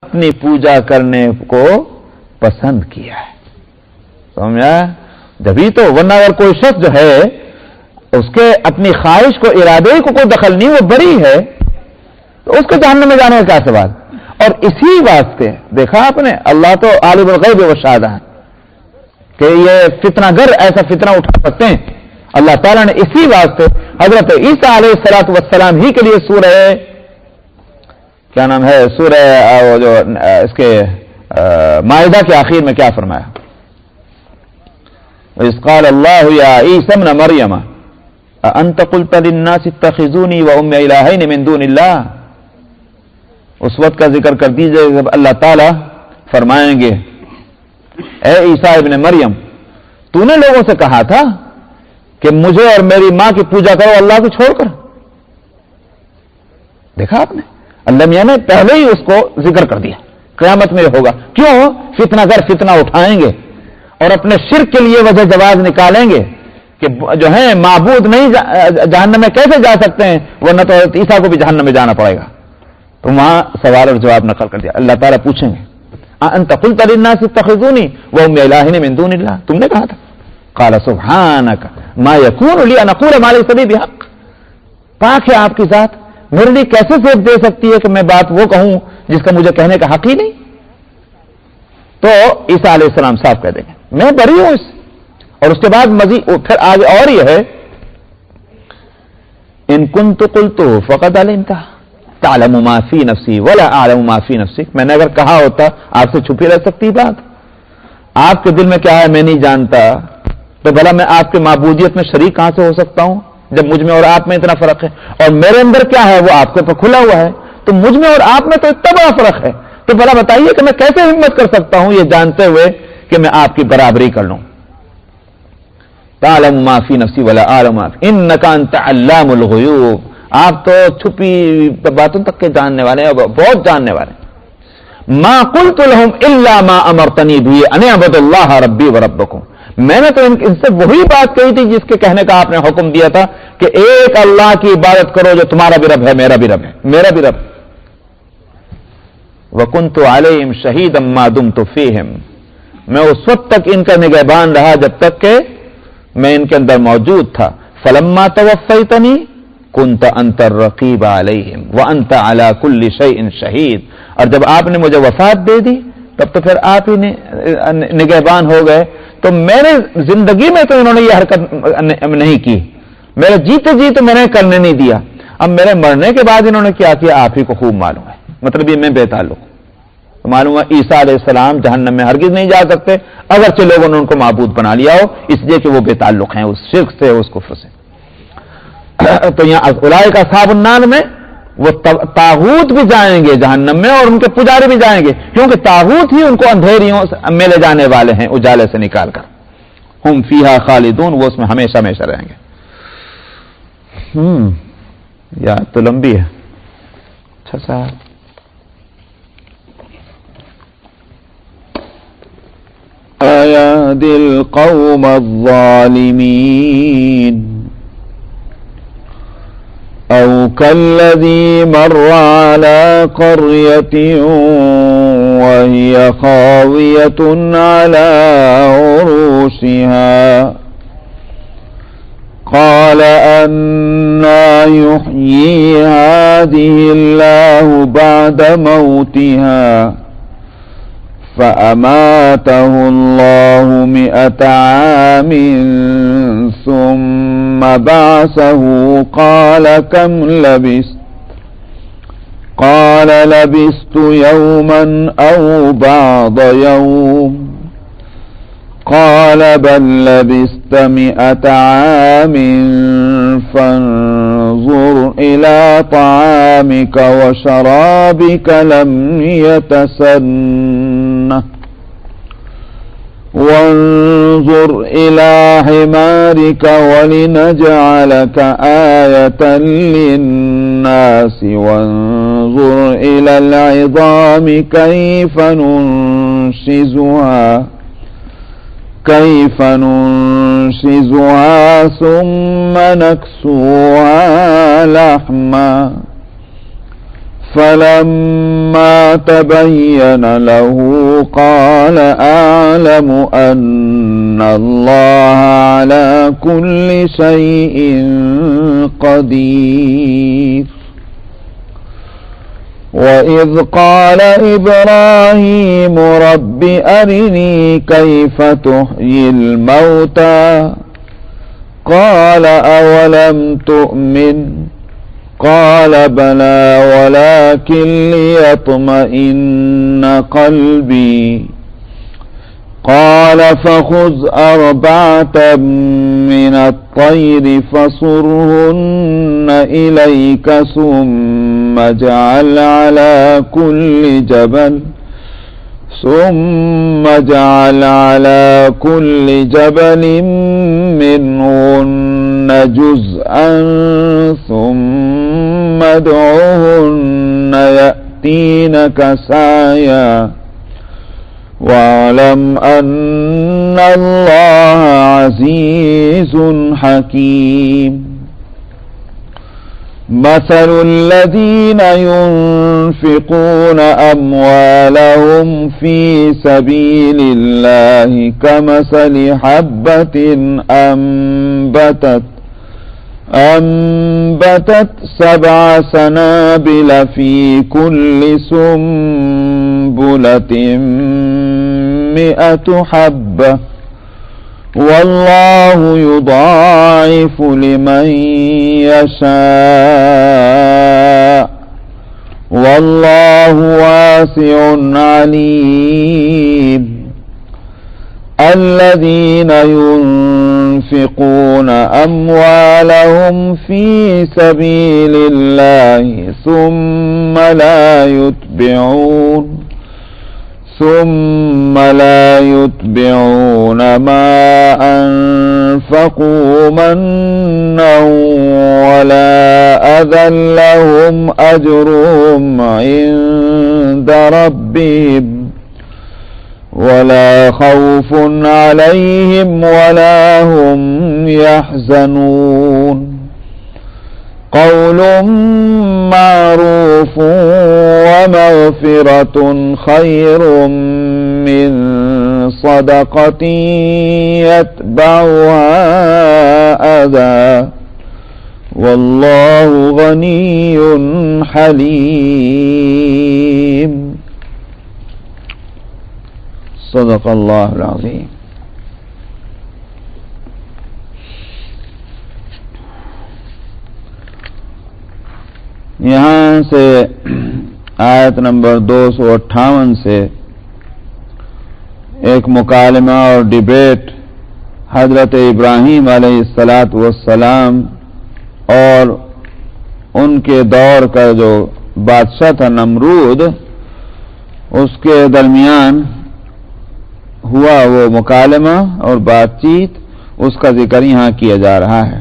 اپنی پوجا کرنے کو پسند کیا ہے. سمجھا؟ جبھی تو، ورنہ اگر کوئی شخص جو ہے اس کے اپنی خواہش کو، ارادے کو کوئی دخل نہیں، وہ بری ہے، تو اس کو جہنم میں جانے کا کیا سوال. اور اسی واسطے دیکھا آپ نے، اللہ تو عالم الغیب والشہادہ ہے کہ یہ فتنہ گر ایسا فتنہ اٹھا سکتے ہیں. اللہ تعالیٰ نے اسی واسطے حضرت عیسیٰ علیہ الصلوۃ والسلام ہی کے لیے سورہ کیا نام ہے، سورہ جو اس کے مائدہ کے آخر میں کیا فرمایا؟ وَإِذْ قَالَ اللَّهُ يَا عِيسَى ابْنَ مَرْيَمَ أَأَنْتَ قُلْتَ لِلنَّاسِ اتَّخِذُونِي وَأُمِّيَ إِلَٰهَيْنِ مِن دُونِ اللَّهِ. اس وقت کا ذکر کر دیجئے جب اللہ تعالیٰ فرمائیں گے اے عیسیٰ ابن مریم، تو نے لوگوں سے کہا تھا کہ مجھے اور میری ماں کی پوجا کرو اللہ کو چھوڑ کر. دیکھا آپ نے، اللہ میاں نے پہلے ہی اس کو ذکر کر دیا. قیامت میں ہوگا. کیوں؟ فتنہ گر فتنہ اٹھائیں گے اور اپنے شرک کے لیے وجہ جواز نکالیں گے کہ جو ہے معبود نہیں جہنم میں کیسے جا سکتے ہیں، ورنہ تو حضرت عیسیٰ کو بھی جہنم میں جانا پڑے گا. تو وہاں سوال اور جواب نقل کر دیا. اللہ تعالیٰ پوچھیں گے انت قلت للناس اتخذوني وهم الهين من دون الله، تم نے کہا تھا. قال سبحانك ما يكون لي ان اقول ما ليس بي بحق. پاک ہے آپ کی ذات، میرے لیے کیسے زیب دے سکتی ہے کہ میں بات وہ کہوں جس کا مجھے کہنے کا حق ہی نہیں. تو عیسیٰ علیہ السلام صاف کہہ دیں گے میں بری ہوں اس. اور اس کے بعد مزید پھر آگے اور یہ ہے ان كنت قلته فقد علمته تعلم ما في نفسي ولا اعلم ما في نفسك. میں نے اگر کہا ہوتا آپ سے چھپی رہ سکتی بات. آپ کے دل میں کیا ہے میں نہیں جانتا، تو بھلا میں آپ کے معبودیت میں شریک کہاں سے ہو سکتا ہوں جب مجھ میں اور آپ میں اتنا فرق ہے. اور میرے اندر کیا ہے وہ آپ کے اوپر کھلا ہوا ہے، تو مجھ میں اور آپ میں تو اتنا بڑا فرق ہے. تو بھلا بتائیے کہ میں کیسے ہمت کر سکتا ہوں یہ جانتے ہوئے کہ میں آپ کی برابری کر لوں. تعلم ما في نفسي ولا اعلم ما في انك انت علام الغیوب. آپ تو چھپی باتوں تک کے جاننے والے ہیں، بہت جاننے والے ہیں. ما قلت لهم الا ما امرتني به ان اعبدوا الله ربي وربكم. میں نے تو ان سے وہی بات کہی تھی جس کے کہنے کا آپ نے حکم دیا تھا کہ ایک اللہ کی عبادت کرو جو تمہارا بھی رب ہے، میرا بھی رب ہے، میرا بھی رب. وكنت عليهم شهيدا ما دمت فيهم. میں اس وقت تک ان کا نگہبان رہا جب تک کہ میں ان کے اندر موجود تھا. فلما توفيتني كنت انت الرقيب عليهم وانت على كل شيء شهيد. اور جب آپ نے مجھے وفات دے دی تب تو پھر آپ ہی نگہبان ہو گئے. تو میرے زندگی میں تو انہوں نے یہ حرکت نہیں کی، میرے جیتے جی تو میں نے کرنے نہیں دیا. اب میرے مرنے کے بعد انہوں نے کیا کیا آپ ہی کو خوب معلوم ہے. مطلب یہ میں بے تعلق ہوں. معلوم ہے عیسیٰ علیہ السلام جہنم میں ہرگز نہیں جا سکتے اگرچہ لوگوں نے ان کو معبود بنا لیا ہو، اس لیے کہ وہ بے تعلق ہیں اس شرک سے، اس کفر سے. تو یہاں اولئک اصحاب النار میں وہ طاغوت بھی جائیں گے جہنم میں اور ان کے پجاری بھی جائیں گے، کیونکہ طاغوت ہی ان کو اندھیریوں میں لے جانے والے ہیں اجالے سے نکال کر. ہم فیہا خالدون، وہ اس میں ہمیشہ ہمیشہ رہیں گے. یا تو لمبی ہے. اچھا صاحب اَيَهْدِي الْقَوْمَ الظَّالِمِينَ أَوْ كَالَّذِي مَرَّ عَلَى قَرْيَةٍ وَهِيَ خَاوِيَةٌ عَلَى عُرُوشِهَا قَالَ أَنَّىٰ يُحْيِي هَٰذِهِ اللَّهُ بَعْدَ مَوْتِهَا فَأَمَاتَهُ اللَّهُ 100 عَامٍ ثُمَّ بَعَثَهُ قَالَ كَمْ لَبِثْتَ قَالَ لَبِثْتُ يَوْمًا أَوْ بَعْضَ يَوْمٍ قَالَ بَل لَّبِثْتَ 100 عَامٍ فَانظُرْ إِلَىٰ طَعَامِكَ وَشَرَابِكَ لَمْ يَتَسَنَّهْ وَانظُرْ إِلَىٰ حِمَارِكَ وَلِنَجْعَلَكَ آيَةً لِّلنَّاسِ وَانظُرْ إِلَى الْعِظَامِ كيف ننشزها ثم نكسوها لحما فلما تبين له قال أعلم أن الله على كل شيء قدير وإذ قال إبراهيم رب أرني كيف تحيي الموتى قال أولم تؤمن قال بلى ولكن ليطمئن قلبي قال فخذ أربعة من الطير فصرهن إليك ثم اجعل على كل جبل منهن جزءا ثم ادعهن يأتينك سعيا واعلم أن الله عزيز حكيم مثل الذين ينفقون أموالهم في سبيل الله كمثل حبة أنبتت 7 سنابل في كل سنبلة 100 حبة والله يضاعف لمن يشاء والله واسع عليم الذين ينفقون أموالهم في سبيل الله ثم لا يتبعون ما أنفقوا منا ولا أذى لهم أجرهم عند ربهم ولا خوف عليهم ولا هم يحزنون قول معروف ومغفرة خير من صدقة يتبعها أذى والله غني حليم صدق اللہ العظیم. یہاں سے آیت نمبر 258 سے ایک مکالمہ اور ڈیبیٹ حضرت ابراہیم علیہ السلام اور ان کے دور کا جو بادشاہ تھا نمرود اس کے درمیان ہوا وہ مکالمہ اور بات چیت اس کا ذکر یہاں کیا جا رہا ہے.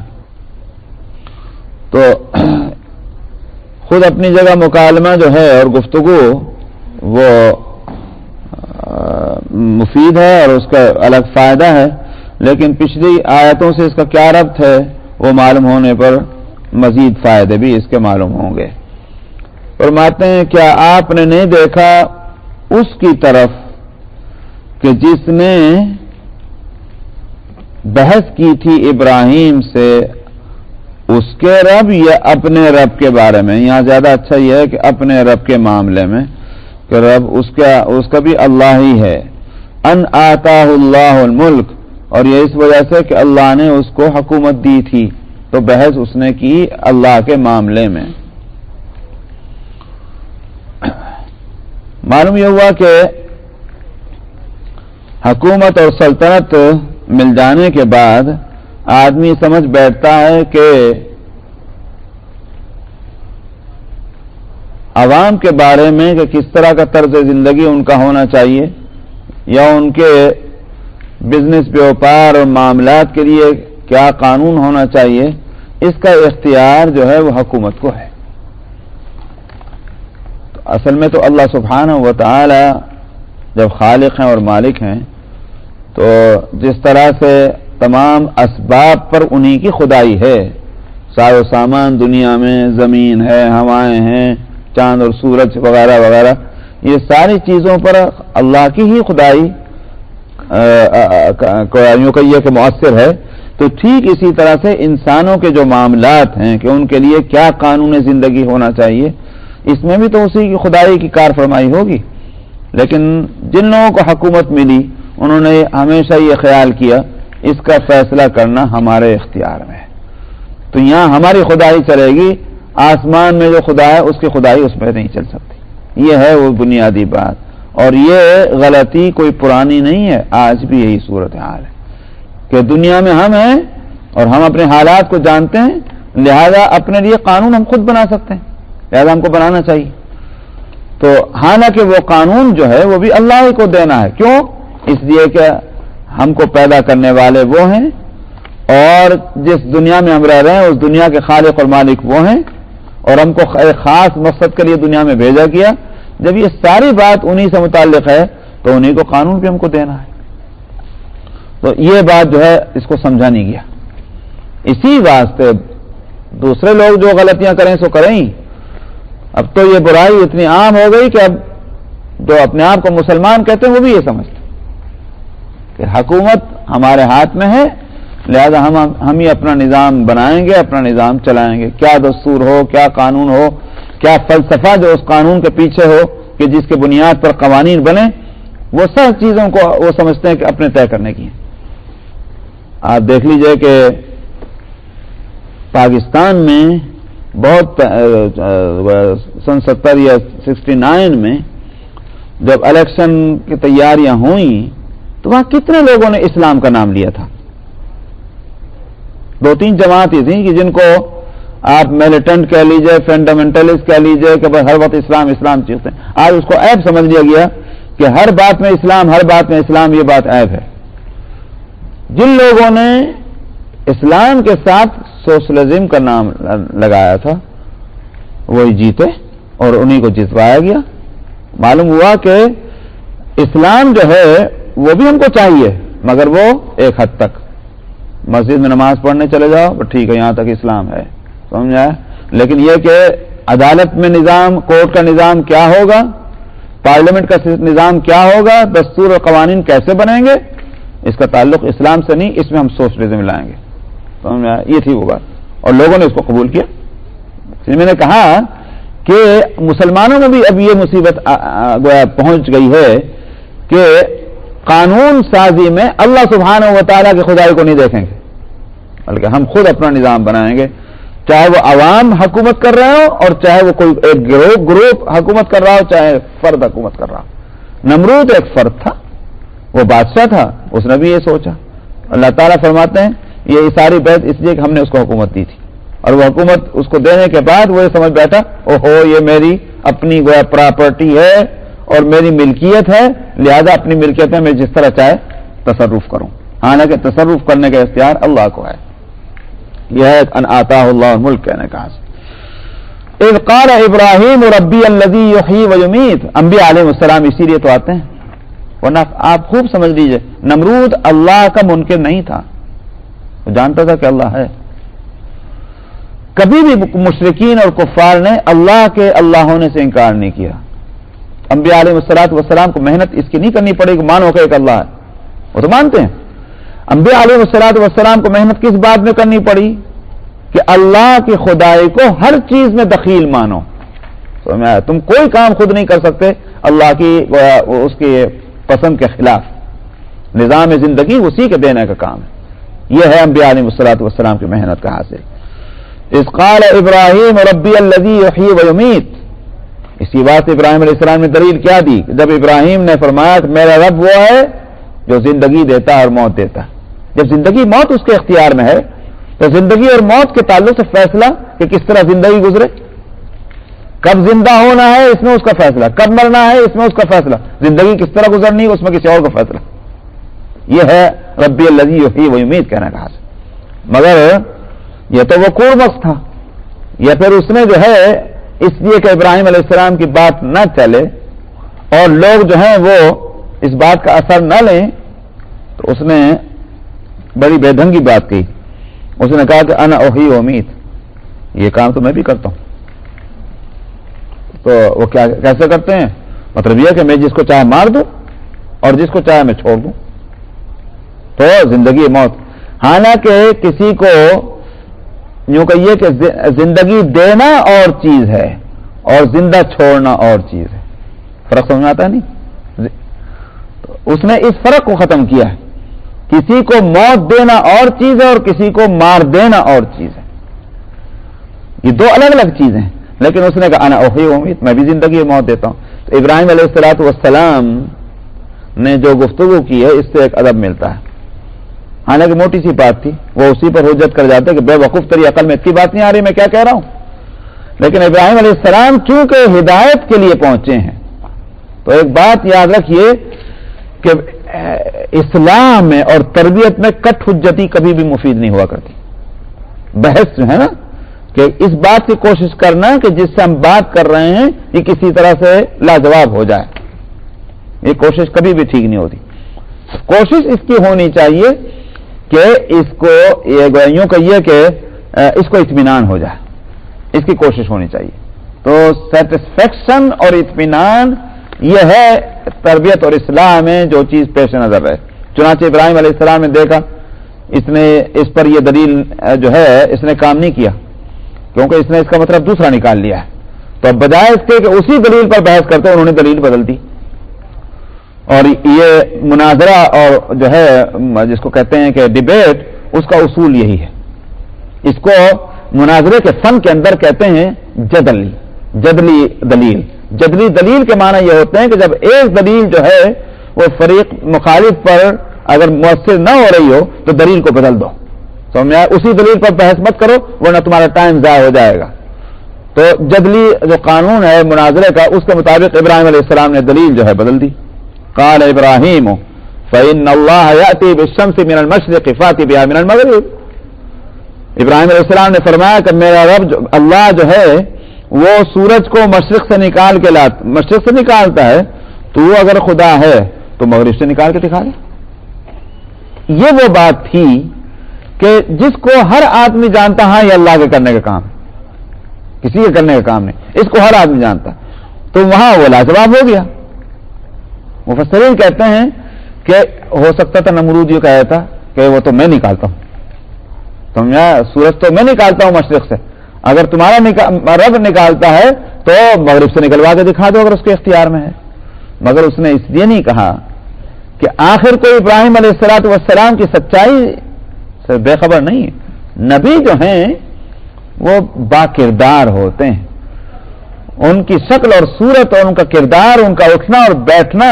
تو خود اپنی جگہ مکالمہ جو ہے اور گفتگو وہ مفید ہے اور اس کا الگ فائدہ ہے، لیکن پچھلی آیتوں سے اس کا کیا ربط ہے وہ معلوم ہونے پر مزید فائدے بھی اس کے معلوم ہوں گے. فرماتے ہیں کیا آپ نے نہیں دیکھا اس کی طرف کہ جس نے بحث کی تھی ابراہیم سے اس کے رب یا اپنے رب کے بارے میں؟ یہاں زیادہ اچھا یہ ہے کہ اپنے رب کے معاملے میں کہ رب اس کا بھی اللہ ہی ہے. ان آتاہ اللہ الملک، اور یہ اس وجہ سے کہ اللہ نے اس کو حکومت دی تھی، تو بحث اس نے کی اللہ کے معاملے میں. معلوم یہ ہوا کہ حکومت اور سلطنت مل جانے کے بعد آدمی سمجھ بیٹھتا ہے کہ عوام کے بارے میں کہ کس طرح کا طرز زندگی ان کا ہونا چاہیے یا ان کے بزنس بیوپار اور معاملات کے لیے کیا قانون ہونا چاہیے، اس کا اختیار جو ہے وہ حکومت کو ہے. تو اصل میں تو اللہ سبحانہ و تعالی جب خالق ہیں اور مالک ہیں تو جس طرح سے تمام اسباب پر انہی کی خدائی ہے، ساز و سامان دنیا میں، زمین ہے، ہوائیں ہیں، چاند اور سورج وغیرہ وغیرہ، یہ ساری چیزوں پر اللہ کی ہی خدائی یوں کہیے کہ مؤثر ہے. تو ٹھیک اسی طرح سے انسانوں کے جو معاملات ہیں کہ ان کے لیے کیا قانون زندگی ہونا چاہیے، اس میں بھی تو اسی کی خدائی کی کار فرمائی ہوگی. لیکن جن لوگوں کو حکومت ملی انہوں نے ہمیشہ یہ خیال کیا اس کا فیصلہ کرنا ہمارے اختیار میں ہے، تو یہاں ہماری خدائی چلے گی، آسمان میں جو خدا ہے اس کی خدائی اس میں نہیں چل سکتی. یہ ہے وہ بنیادی بات، اور یہ غلطی کوئی پرانی نہیں ہے، آج بھی یہی صورتحال ہے کہ دنیا میں ہم ہیں اور ہم اپنے حالات کو جانتے ہیں، لہذا اپنے لیے قانون ہم خود بنا سکتے ہیں، لہذا ہم کو بنانا چاہیے. تو حالانکہ وہ قانون جو ہے وہ بھی اللہ ہی کو دینا ہے. کیوں؟ اس لیے کہ ہم کو پیدا کرنے والے وہ ہیں، اور جس دنیا میں ہم رہ رہے ہیں اس دنیا کے خالق اور مالک وہ ہیں، اور ہم کو ایک خاص مقصد کے لیے دنیا میں بھیجا گیا. جب یہ ساری بات انہی سے متعلق ہے تو انہی کو قانون بھی ہم کو دینا ہے. تو یہ بات جو ہے اس کو سمجھا نہیں گیا. اسی واسطے دوسرے لوگ جو غلطیاں کریں سو کریں ہی. اب تو یہ برائی اتنی عام ہو گئی کہ اب جو اپنے آپ کو مسلمان کہتے ہیں وہ بھی یہ سمجھتے کہ حکومت ہمارے ہاتھ میں ہے، لہذا ہم ہی اپنا نظام بنائیں گے، اپنا نظام چلائیں گے. کیا دستور ہو، کیا قانون ہو، کیا فلسفہ جو اس قانون کے پیچھے ہو کہ جس کے بنیاد پر قوانین بنے، وہ سب چیزوں کو وہ سمجھتے ہیں کہ اپنے طے کرنے کی ہیں. آپ دیکھ لیجئے کہ پاکستان میں بہت سن 70 یا 69 میں جب الیکشن کی تیاریاں ہوئیں تو وہاں کتنے لوگوں نے اسلام کا نام لیا تھا. 2-3 جماعتیں تھیں کہ جن کو آپ میلیٹنٹ کہہ لیجئے، فنڈامنٹلسٹ کہہ لیجئے کہ ہر وقت اسلام اسلام چیزیں. آج اس کو عیب سمجھ لیا گیا کہ ہر بات میں اسلام، ہر بات میں اسلام، یہ بات عیب ہے. جن لوگوں نے اسلام کے ساتھ سوشلزم کا نام لگایا تھا وہی جیتے اور انہی کو جتوایا گیا. معلوم ہوا کہ اسلام جو ہے وہ بھی ہم کو چاہیے، مگر وہ ایک حد تک. مسجد میں نماز پڑھنے چلے جاؤ تو ٹھیک ہے، یہاں تک اسلام ہے، سمجھا. لیکن یہ کہ عدالت میں نظام، کورٹ کا نظام کیا ہوگا، پارلیمنٹ کا نظام کیا ہوگا، دستور اور قوانین کیسے بنیں گے، اس کا تعلق اسلام سے نہیں، اس میں ہم سوشلزم لائیں گے. سمجھا. یہ تھی وہ بات، اور لوگوں نے اس کو قبول کیا. میں نے کہا کہ مسلمانوں میں بھی اب یہ مصیبت پہنچ گئی ہے کہ قانون سازی میں اللہ سبحانہ و تعالیٰ کی خدائی کو نہیں دیکھیں گے، بلکہ ہم خود اپنا نظام بنائیں گے، چاہے وہ عوام حکومت کر رہے ہو اور چاہے وہ کوئی ایک گروپ حکومت کر رہا ہو، چاہے فرد حکومت کر رہا ہو. نمرود ایک فرد تھا، وہ بادشاہ تھا، اس نے بھی یہ سوچا. اللہ تعالیٰ فرماتے ہیں یہ ساری بحث اس لیے کہ ہم نے اس کو حکومت دی تھی، اور وہ حکومت اس کو دینے کے بعد وہ یہ سمجھ بیٹھا اوہو یہ میری اپنی پراپرٹی ہے اور میری ملکیت ہے، لہذا اپنی ملکیت میں میں جس طرح چاہے تصرف کروں. حالانکہ تصرف کرنے کا اختیار اللہ کو ہے. یہ ہے ان آتاہ اللہ الملک کہنے کا. اذ قال ابراہیم ربی الذی یحیی و یمیت، انبیاء علیہ السلام اسی لیے تو آتے ہیں. ورنہ آپ خوب سمجھ لیجئے نمرود اللہ کا منکر نہیں تھا، وہ جانتا تھا کہ اللہ ہے. کبھی بھی مشرکین اور کفار نے اللہ کے اللہ ہونے سے انکار نہیں کیا. انبیاء علیہ السلام کو محنت اس کی نہیں کرنی پڑے کہ مانو کہ ایک اللہ ہے، وہ تو مانتے ہیں. انبیاء علیہ السلام کو محنت کس بات میں کرنی پڑی کہ اللہ کی خدائی کو ہر چیز میں دخیل مانو. تم کوئی کام خود نہیں کر سکتے اللہ کی اس کی پسند کے خلاف. نظام زندگی اسی کے دینے کا کام ہے. یہ ہے انبیاء علیہ السلام کی محنت کا حاصل. اذ قال ابراہیم ربی الذی یحیی و یمیت، اسی بات ابراہیم علیہ السلام نے دلیل کیا دی جب ابراہیم نے فرمایا کہ میرا رب وہ ہے جو زندگی دیتا ہے اور موت دیتا ہے. جب زندگی موت اس کے اختیار میں ہے تو زندگی اور موت کے تعلق سے فیصلہ کہ کس طرح زندگی گزرے، کب زندہ ہونا ہے اس میں اس کا فیصلہ، کب مرنا ہے اس میں اس کا فیصلہ، زندگی کس طرح گزرنی ہے اس میں کسی اور کا فیصلہ. یہ ہے ربی الذی یحیی و یمیت کہنے کا حاصل. مگر یہ تو وہ کورمکس تھا، یا پھر اس نے جو ہے اس لیے کہ ابراہیم علیہ السلام کی بات نہ چلے اور لوگ جو ہیں وہ اس بات کا اثر نہ لیں، تو اس نے بڑی بے ڈھنگی بات کہی. اس نے کہا کہ انا احیی و امیت، یہ کام تو میں بھی کرتا ہوں. تو وہ کیسے کرتے ہیں؟ مطلب یہ کہ میں جس کو چاہے مار دوں اور جس کو چاہے میں چھوڑ دوں، تو زندگی موت. حالانکہ کسی کو یوں کہیے کہ زندگی دینا اور چیز ہے اور زندہ چھوڑنا اور چیز ہے. فرق سمجھ میں آتا ہے نہیں؟ اس نے اس فرق کو ختم کیا ہے. کسی کو موت دینا اور چیز ہے اور کسی کو مار دینا اور چیز ہے. یہ دو الگ الگ چیزیں ہیں. لیکن اس نے کہا انا احیی و امیت، میں بھی زندگی اور موت دیتا ہوں. تو ابراہیم علیہ الصلوۃ والسلام نے جو گفتگو کی ہے اس سے ایک ادب ملتا ہے. حالانکہ موٹی سی بات تھی، وہ اسی پر حجت کر جاتے کہ بے وقوف تیری عقل میں اتنی بات نہیں آ رہی میں کیا کہہ رہا ہوں. لیکن ابراہیم علیہ السلام چونکہ ہدایت کے لیے پہنچے ہیں تو ایک بات یاد رکھیے کہ اسلام میں اور تربیت میں کٹ حجتی کبھی بھی مفید نہیں ہوا کرتی. بحث جو ہے نا کہ اس بات کی کوشش کرنا کہ جس سے ہم بات کر رہے ہیں یہ کسی طرح سے لاجواب ہو جائے، یہ کوشش کبھی بھی ٹھیک نہیں ہوتی. کوشش اس کی ہونی چاہیے کہ اس کو یوں کہیے کہ اس کو اطمینان ہو جائے، اس کی کوشش ہونی چاہیے. تو سیٹسفیکشن اور اطمینان یہ ہے تربیت اور اصلاح میں جو چیز پیش نظر ہے. چنانچہ ابراہیم علیہ السلام نے دیکھا اس پر یہ دلیل جو ہے اس نے کام نہیں کیا، کیونکہ اس نے اس کا مطلب دوسرا نکال لیا ہے. تو اب بجائے اس کے کہ اسی دلیل پر بحث کرتے انہوں نے دلیل بدل دی. اور یہ مناظرہ اور جو ہے جس کو کہتے ہیں کہ ڈیبیٹ، اس کا اصول یہی ہے. اس کو مناظرے کے فن کے اندر کہتے ہیں جدلی دلیل. جدلی دلیل کے معنی یہ ہوتے ہیں کہ جب ایک دلیل جو ہے وہ فریق مخالف پر اگر مؤثر نہ ہو رہی ہو تو دلیل کو بدل دو. تو میں اسی دلیل پر بحث مت کرو ورنہ تمہارا ٹائم ضائع ہو جائے گا. تو جدلی جو قانون ہے مناظرے کا اس کے مطابق ابراہیم علیہ السلام نے دلیل جو ہے بدل دی. قال ابراہیم فإن اللہ یأتی بالشمس من المشرق فأتی بها من المغرب. ابراہیم علیہ السلام نے فرمایا کہ میرا رب اللہ جو ہے وہ سورج کو مشرق سے نکالتا ہے، تو اگر خدا ہے تو مغرب سے نکال کے دکھا دے. یہ وہ بات تھی کہ جس کو ہر آدمی جانتا ہاں یہ اللہ کے کرنے کا کام، کسی کے کرنے کا کام نہیں، اس کو ہر آدمی جانتا. تو وہاں وہ لاجواب ہو گیا. مفسرین کہتے ہیں کہ ہو سکتا تھا نمرود یہ کہا تھا کہ وہ تو میں نکالتا ہوں، سورج تو میں نکالتا ہوں مشرق سے، اگر تمہارا رب نکالتا ہے تو مغرب سے نکلوا کے دکھا دو اگر اس کے اختیار میں ہے. مگر اس نے اس لیے نہیں کہا کہ آخر کوئی ابراہیم علیہ الصلوۃ والسلام کی سچائی سے بے خبر نہیں. نبی جو ہیں وہ با کردار ہوتے ہیں، ان کی شکل اور صورت اور ان کا کردار، ان کا اٹھنا اور بیٹھنا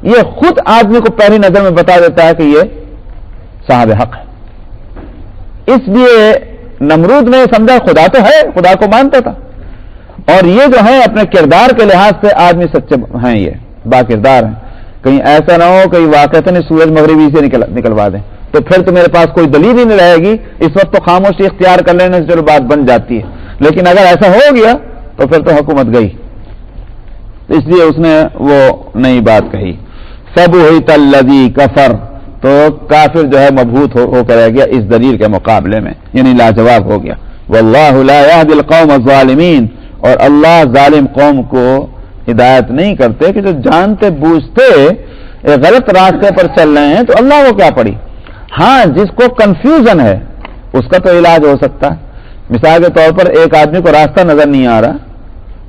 یہ خود آدمی کو پہلی نظر میں بتا دیتا ہے کہ یہ صاحب حق ہے. اس لیے نمرود نے سمجھا خدا تو ہے، خدا کو مانتا تھا، اور یہ جو ہے اپنے کردار کے لحاظ سے آدمی سچے ہیں، یہ با کردار ہیں. کہیں ایسا نہ ہو کہ واقعتاً سورج مغربی سے نکلوا دیں تو پھر تو میرے پاس کوئی دلیل ہی نہیں رہے گی. اس وقت تو خاموشی اختیار کر لینے سے چلو بات بن جاتی ہے، لیکن اگر ایسا ہو گیا تو پھر تو حکومت گئی. اس لیے اس نے وہ نئی بات کہی. فَبُهِتَ الَّذِي كَفَرَ، تو کافر جو ہے مبہوت ہو کر رہ گیا اس دلیل کے مقابلے میں، یعنی لاجواب ہو گیا. وَاللَّهُ لَا يَهْدِي الْقَوْمَ الظَّالِمِينَ، اور اللہ ظالم قوم کو ہدایت نہیں کرتے کہ جو جانتے بوجھتے غلط راستے پر چل رہے ہیں تو اللہ کو کیا پڑی. ہاں جس کو کنفیوژن ہے اس کا تو علاج ہو سکتا ہے. مثال کے طور پر ایک آدمی کو راستہ نظر نہیں آ رہا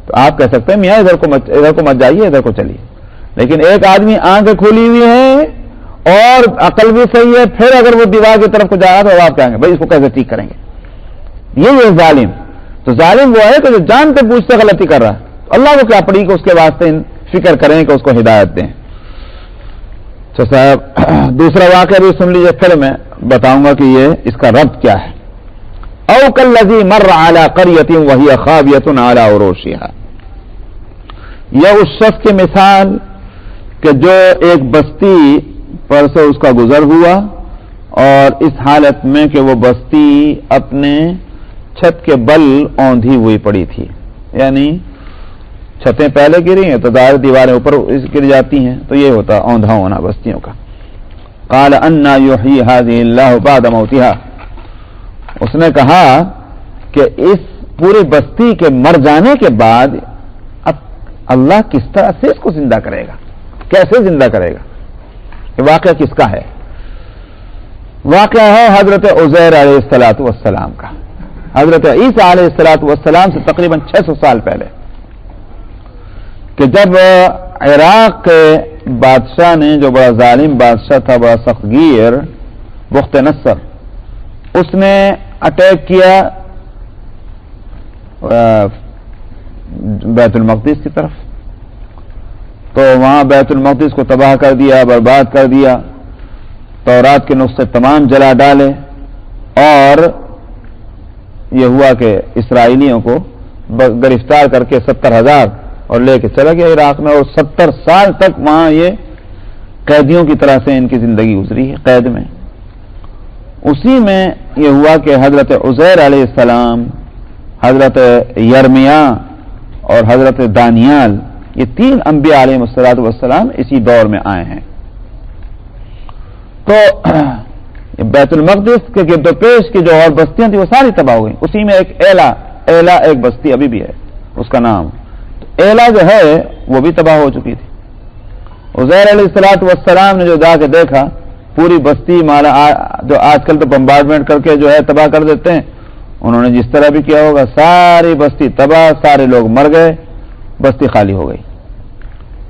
تو آپ کہہ سکتے ہیں میاں ادھر کو مت جائیے، ادھر کو چلیے. لیکن ایک آدمی آنکھیں کھلی ہوئی ہیں اور عقل بھی صحیح ہے، پھر اگر وہ دیوار کی طرف کو جا رہا تو آپ کہیں گے بھائی اس کو کیسے ٹھیک کریں گے. یہ ظالم. تو ظالم وہ ہے کہ جو جانتے بوجھتے غلطی کر رہا ہے. اللہ کو کیا پڑی کہ اس کے واسطے فکر کریں کہ اس کو ہدایت دیں. تو صاحب دوسرا واقعہ بھی سن لیجیے، پھر میں بتاؤں گا کہ یہ اس کا ربط کیا ہے. او کالذی مر علی قریۃ وہی خاویۃ علی عروشها، یہ اس شخص کی مثال کہ جو ایک بستی پر سے اس کا گزر ہوا اور اس حالت میں کہ وہ بستی اپنے چھت کے بل اوندھی ہوئی پڑی تھی، یعنی چھتیں پہلے گری ہیں تو دیواریں اوپر گر جاتی ہیں، تو یہ ہوتا اوندھا ہونا بستیوں کا. قال انا یحیی هذه اللہ بعد موتها، اس نے کہا کہ اس پوری بستی کے مر جانے کے بعد اب اللہ کس طرح سے اس کو زندہ کرے گا، کیسے زندہ کرے گا؟ یہ واقعہ کس کا ہے؟ واقعہ ہے حضرت عزیر علیہ الصلوۃ والسلام کا، حضرت عیسیٰ علیہ الصلوۃ والسلام سے تقریباً 600 سال پہلے، کہ جب عراق کے بادشاہ نے، جو بڑا ظالم بادشاہ تھا، بڑا سخت گیر، بخت نصر، اس نے اٹیک کیا بیت المقدس کی طرف، تو وہاں بیت المقدس کو تباہ کر دیا، برباد کر دیا، تورات کے نسخے تمام جلا ڈالے، اور یہ ہوا کہ اسرائیلیوں کو گرفتار کر کے 70,000 اور لے کے چلا گیا عراق میں، اور 70 سال تک وہاں یہ قیدیوں کی طرح سے ان کی زندگی گزری ہے، قید میں۔ اسی میں یہ ہوا کہ حضرت عزیر علیہ السلام، حضرت یرمیاء اور حضرت دانیال، یہ 3 انبیاء علیہ السلام اسی دور میں آئے ہیں۔ تو بیت المقدس کے گرد و پیش کی جو اور بستیاں تھیں وہ ساری تباہ ہو گئیں۔ اسی میں ایک ایلا ایک بستی ابھی بھی ہے، اس کا نام ایلا جو ہے وہ بھی تباہ ہو چکی تھی۔ عزیر علیہ السلام نے جو جا کے دیکھا، پوری بستی مالا، جو آج کل تو بمبارڈمنٹ کر کے جو ہے تباہ کر دیتے ہیں، انہوں نے جس طرح بھی کیا ہوگا، ساری بستی تباہ، سارے لوگ مر گئے، بستی خالی ہو گئی۔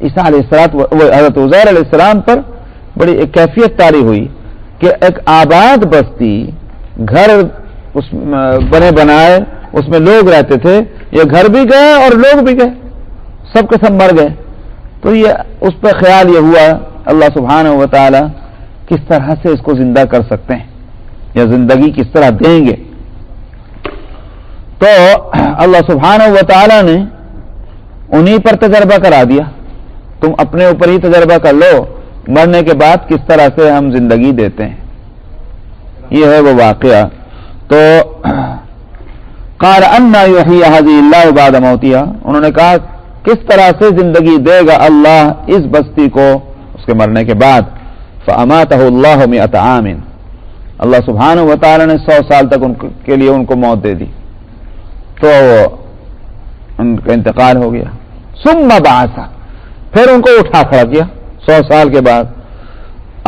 عیسیٰ علیہ حضرت عزیر علیہ السلام پر بڑی ایک کیفیت طاری ہوئی کہ ایک آباد بستی، گھر اس بنے بنائے، اس میں لوگ رہتے تھے، یہ گھر بھی گئے اور لوگ بھی گئے، سب کے سب مر گئے۔ تو یہ اس پہ خیال یہ ہوا، اللہ سبحانہ و تعالی کس طرح سے اس کو زندہ کر سکتے ہیں، یا زندگی کس طرح دیں گے۔ تو اللہ سبحانہ و تعالی نے انہی پر تجربہ کرا دیا، تم اپنے اوپر ہی تجربہ کر لو، مرنے کے بعد کس طرح سے ہم زندگی دیتے ہیں۔ یہ ہے وہ واقعہ۔ تو قال انا یحیی هذه اللہ بعد موتها، انہوں نے کہا کس طرح سے زندگی دے گا اللہ اس بستی کو اس کے مرنے کے بعد۔ فاماته اللہ 100 عام، اللہ سبحانہ و تعالی نے 100 سال تک ان کے لیے ان کو موت دے دی، تو ان کا انتقال ہو گیا۔ ثم بعث، پھر ان کو اٹھا کھڑا کیا 100 سال کے بعد۔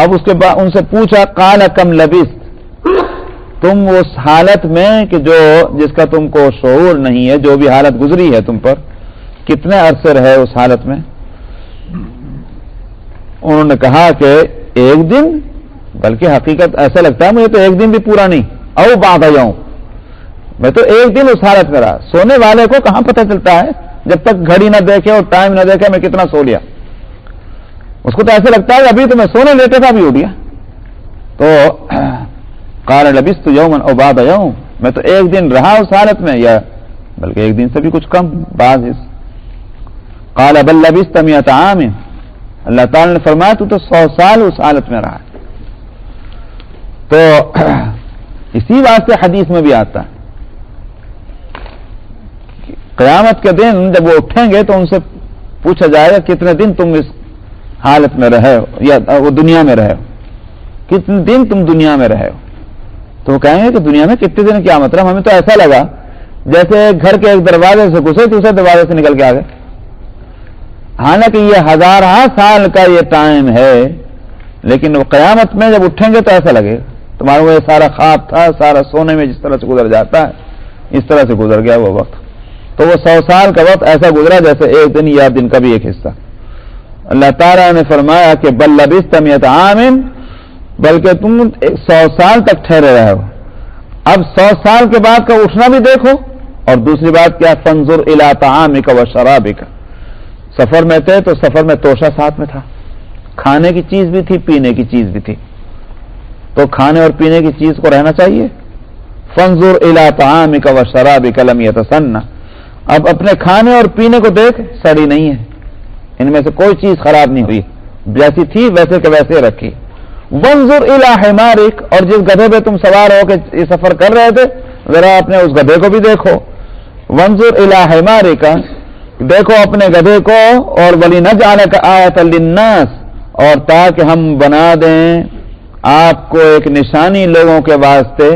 اب اس کے بعد ان سے پوچھا قال کم لبثت، تم اس حالت میں کہ جس کا تم کو شعور نہیں ہے، جو بھی حالت گزری ہے تم پر، کتنے عرصے رہے اس حالت میں؟ انہوں نے کہا کہ 1 دن، بلکہ حقیقت ایسا لگتا ہے مجھے تو 1 دن بھی پورا نہیں، او بعد یوم، میں تو 1 دن اس حالت میں رہا۔ سونے والے کو کہاں پتہ چلتا ہے جب تک گھڑی نہ دیکھے اور ٹائم نہ دیکھے میں کتنا سو لیا، اس کو تو ایسا لگتا ہے ابھی تو میں سونے لیتے تھا ابھی اٹھ گیا۔ تو قال لبثت یوما او بعد یوم، میں تو 1 دن رہا اس حالت میں، یا بلکہ 1 دن سے بھی کچھ کم بعض۔ قال بل لبثت 100 عام، اللہ تعالی نے فرمایا تو 100 سال اس حالت میں رہا۔ تو اسی واسطے حدیث میں بھی آتا ہے قیامت کے دن جب وہ اٹھیں گے تو ان سے پوچھا جائے گا کتنے دن تم اس حالت میں رہے ہو، یا وہ دنیا میں رہے ہو، کتنے دن تم دنیا میں رہے ہو؟ تو وہ کہیں گے کہ دنیا میں کتنے دن، کیا مطلب؟ ہمیں تو ایسا لگا جیسے گھر کے ایک دروازے سے گھسے دوسرے دروازے سے نکل کے آ گئے، حالانکہ یہ 1000 سال کا یہ ٹائم ہے، لیکن وہ قیامت میں جب اٹھیں گے تو ایسا لگے تمہارا وہ سارا خواب تھا، سارا سونے میں جس طرح سے گزر جاتا ہے اس طرح سے گزر گیا وہ وقت۔ تو وہ 100 سال کا وقت ایسا گزرا جیسے 1 دن یا دن کا بھی ایک حصہ۔ اللہ تعالیٰ نے فرمایا کہ بل لبثت 100 عام، بلکہ تم 100 سال تک ٹھہرے رہے ہو۔ اب 100 سال کے بعد کا اٹھنا بھی دیکھو، اور دوسری بات کیا، فانظر الی طعامک و شرابک، سفر میں تھے تو سفر میں توشہ ساتھ میں تھا، کھانے کی چیز بھی تھی، پینے کی چیز بھی تھی، تو کھانے اور پینے کی چیز کو رہنا چاہیے۔ فانظر الی طعامک و شرابک لم یتسنہ، اب اپنے کھانے اور پینے کو دیکھ، سڑی نہیں ہے، ان میں سے کوئی چیز خراب نہیں ہوئی، جیسی تھی ویسے کے ویسے رکھی۔ وانظر الی حمارک، اور جس گدھے پہ تم سوار ہو کے یہ سفر کر رہے تھے ذرا اپنے اس گدھے کو بھی دیکھو۔ وانظر الی حمارک، دیکھو اپنے گدھے کو، اور ولنجعلک آیۃ للناس، اور تاکہ ہم بنا دیں آپ کو ایک نشانی لوگوں کے واسطے،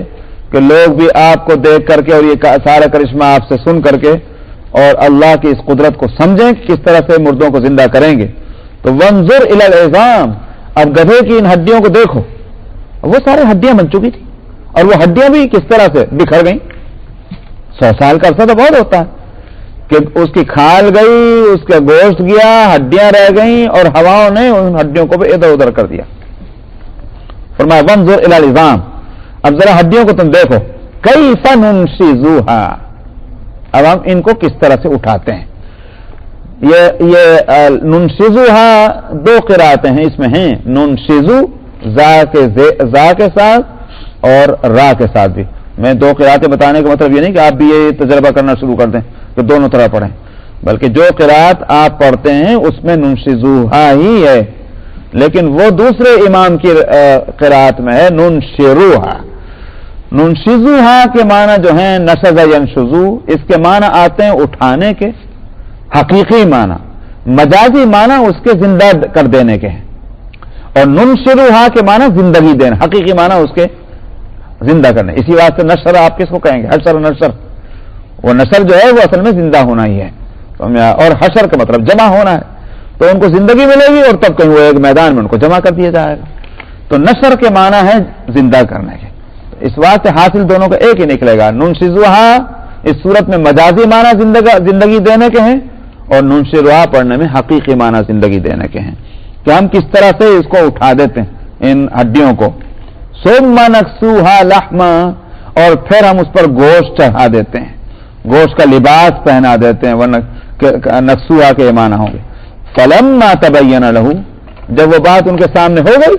کہ لوگ بھی آپ کو دیکھ کر کے اور یہ سارا کرشمہ آپ سے سن کر کے اور اللہ کی اس قدرت کو سمجھیں کہ کس طرح سے مردوں کو زندہ کریں گے. تو وانظر الی العظام، اب گدھے کی ان ہڈیوں کو دیکھو، وہ سارے ہڈیاں بن چکی تھی اور وہ ہڈیاں بھی کس طرح سے بکھر گئیں. 100 سال کا عرصہ تو بہت ہوتا ہے کہ اس کی کھال گئی، اس کا گوشت گیا، ہڈیاں رہ گئیں اور ہواؤں نے ان ہڈیوں کو بھی ادھر ادھر کر دیا. فرمایا وانظر الی العظام، اب ذرا ہڈیوں کو تم دیکھو، کیف ننشزوہا، اب ہم ان کو کس طرح سے اٹھاتے ہیں. یہ ننشزوہا 2 قراتیں ہیں اس میں ہیں، ننشزو زا کے ساتھ اور را کے ساتھ بھی. میں 2 قراتیں بتانے کا مطلب یہ نہیں کہ آپ بھی یہ تجربہ کرنا شروع کر دیں کہ دونوں طرح پڑھیں، بلکہ جو قرات آپ پڑھتے ہیں اس میں ننشزوہا ہی ہے، لیکن وہ دوسرے امام کی قرات میں ہے ننشروہا. ننشزوہا کے معنی جو ہیں نشز ینشزو، اس کے معنی آتے ہیں اٹھانے کے، حقیقی معنی. مجازی معنی اس کے زندہ کر دینے کے ہیں، اور ننشروہا کے معنی زندگی دینا، حقیقی معنی اس کے زندہ کرنے. اسی واسطے نشر آپ کس کو کہیں گے؟ حشر. نشر، وہ نشر جو ہے وہ اصل میں زندہ ہونا ہی ہے، اور حشر کا مطلب جمع ہونا ہے. تو ان کو زندگی ملے گی اور تب کہیں وہ ایک میدان میں ان کو جمع کر دیا جائے گا. تو نشر کے معنی ہے زندہ کرنے کے. اس واسطے حاصل دونوں کا ایک ہی نکلے گا. ننشزوہا اس صورت میں مجازی معنی زندگی دینے کے ہیں، اور ننشروہا پڑھنے میں حقیقی معنی زندگی دینے کے ہیں، کہ ہم کس طرح سے اس کو اٹھا دیتے ہیں ان ہڈیوں کو. ثم نکسوہا لحما، اور پھر ہم اس پر گوشت چڑھا دیتے ہیں، گوشت کا لباس پہنا دیتے ہیں، ورنہ نکسوہا کے معنی ہوں گے. فلما تبین لہ، جب وہ بات ان کے سامنے ہو گئی